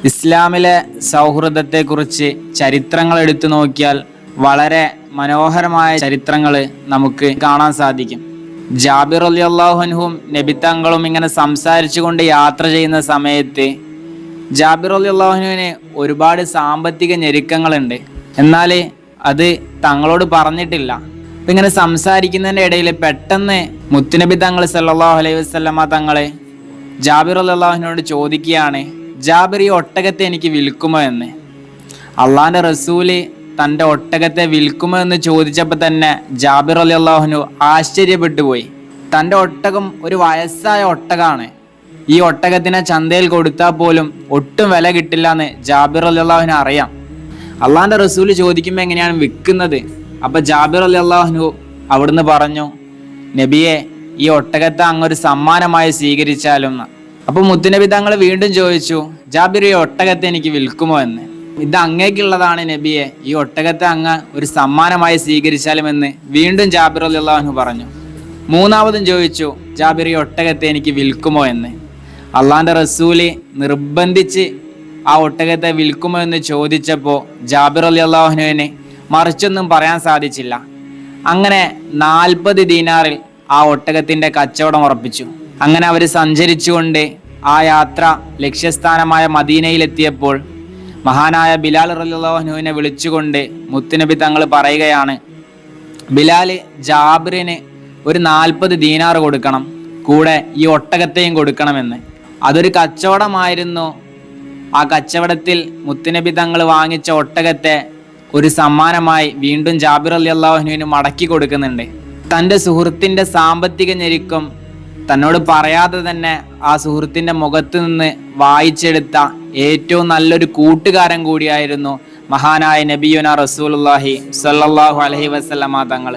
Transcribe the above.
ഇസ്ലാമിലെ സൗഹൃദത്തെക്കുറിച്ച് ചരിത്രങ്ങൾ എടുത്തു നോക്കിയാൽ വളരെ മനോഹരമായ ചരിത്രങ്ങൾ നമുക്ക് കാണാൻ സാധിക്കും. ജാബിർ റളിയല്ലാഹു അൻഹും നബിത്തങ്ങളും ഇങ്ങനെ സംസാരിച്ചു കൊണ്ട് യാത്ര ചെയ്യുന്ന സമയത്ത് ജാബിർ റളിയല്ലാഹു അൻഹുവിന് ഒരുപാട് സാമ്പത്തിക ഞെരുക്കങ്ങളുണ്ട്. എന്നാൽ അത് തങ്ങളോട് പറഞ്ഞിട്ടില്ല. അപ്പം ഇങ്ങനെ സംസാരിക്കുന്നതിൻ്റെ ഇടയിൽ പെട്ടെന്ന് മുത്തുനബി തങ്ങൾ സല്ലല്ലാഹു അലൈഹി വസല്ലമ തങ്ങളെ ജാബിർ റളിയല്ലാഹു അൻഹുവിനോട് ചോദിക്കുകയാണ്, ജാബിർ ഈ ഒട്ടകത്തെ എനിക്ക് വിൽക്കുമോ എന്ന്. അള്ളാഹിൻ്റെ റസൂല് തൻ്റെ ഒട്ടകത്തെ വിൽക്കുമോ എന്ന് ചോദിച്ചപ്പോൾ തന്നെ ജാബിർ റളിയല്ലാഹു അൻഹു ആശ്ചര്യപ്പെട്ടു പോയി. തൻ്റെ ഒട്ടകം ഒരു വയസ്സായ ഒട്ടകമാണ്. ഈ ഒട്ടകത്തിനെ ചന്തയിൽ കൊടുത്താൽ പോലും ഒട്ടും വില കിട്ടില്ല എന്ന് ജാബിർ റളിയല്ലാഹു അൻഹു അറിയാം. അള്ളാഹിൻ്റെ റസൂല് ചോദിക്കുമ്പോൾ എങ്ങനെയാണ് വിൽക്കുന്നത്? അപ്പം ജാബിർ റളിയല്ലാഹു അൻഹു അവിടുന്ന് പറഞ്ഞു, നബിയെ, ഈ ഒട്ടകത്തെ അങ്ങൊരു സമ്മാനമായി സ്വീകരിച്ചാലും. അപ്പോൾ മുത്തുനബി തങ്ങൾ വീണ്ടും ചോദിച്ചു, ജാബിർ ഈ ഒട്ടകത്തെ എനിക്ക് വിൽക്കുമോ എന്ന്. ഇത് അങ്ങേക്കുള്ളതാണ് നബിയെ, ഈ ഒട്ടകത്തെ അങ്ങ് ഒരു സമ്മാനമായി സ്വീകരിച്ചാലും എന്ന് വീണ്ടും ജാബിർ റളിയല്ലാഹു അൻഹു പറഞ്ഞു. മൂന്നാമതും ചോദിച്ചു, ജാബിർ ഈ ഒട്ടകത്തെ എനിക്ക് വിൽക്കുമോ എന്ന്. അള്ളാഹിൻ്റെ റസൂല് നിർബന്ധിച്ച് ആ ഒട്ടകത്തെ വിൽക്കുമോ എന്ന് ചോദിച്ചപ്പോൾ ജാബിർ റളിയല്ലാഹു അൻഹുവിന് മറിച്ചൊന്നും പറയാൻ സാധിച്ചില്ല. അങ്ങനെ 40 ദീനാറിൽ ആ ഒട്ടകത്തിൻ്റെ കച്ചവടം ഉറപ്പിച്ചു. അങ്ങനെ അവർ സഞ്ചരിച്ചുകൊണ്ട് ആ യാത്ര ലക്ഷ്യസ്ഥാനമായ മദീനയിലെത്തിയപ്പോൾ മഹാനായ ബിലാൽ റളിയല്ലാഹു അൻഹുവിനെ വിളിച്ചുകൊണ്ട് മുത്തുനബി തങ്ങൾ പറയുകയാണ്, ബിലാൽ, ജാബിറിന് ഒരു 40 ദീനാർ കൊടുക്കണം, കൂടെ ഈ ഒട്ടകത്തെയും കൊടുക്കണമെന്ന്. അതൊരു കച്ചവടമായിരുന്നു. ആ കച്ചവടത്തിൽ മുത്തുനബി തങ്ങൾ വാങ്ങിച്ച ഒട്ടകത്തെ ഒരു സമ്മാനമായി വീണ്ടും ജാബിർ റളിയല്ലാഹു അൻഹുവിന് മടക്കി കൊടുക്കുന്നുണ്ട്. തൻ്റെ സുഹൃത്തിൻ്റെ സാമ്പത്തിക ഞെരുക്കം തന്നോട് പറയാതെ തന്നെ ആ സുഹൃത്തിൻ്റെ മുഖത്ത് നിന്ന് വായിച്ചെടുത്ത ഏറ്റവും നല്ലൊരു കൂട്ടുകാരൻ കൂടിയായിരുന്നു മഹാനായ നബിയുന റസൂലുള്ളാഹി സ്വല്ലല്ലാഹു അലൈഹി വസല്ലമ തങ്ങൾ.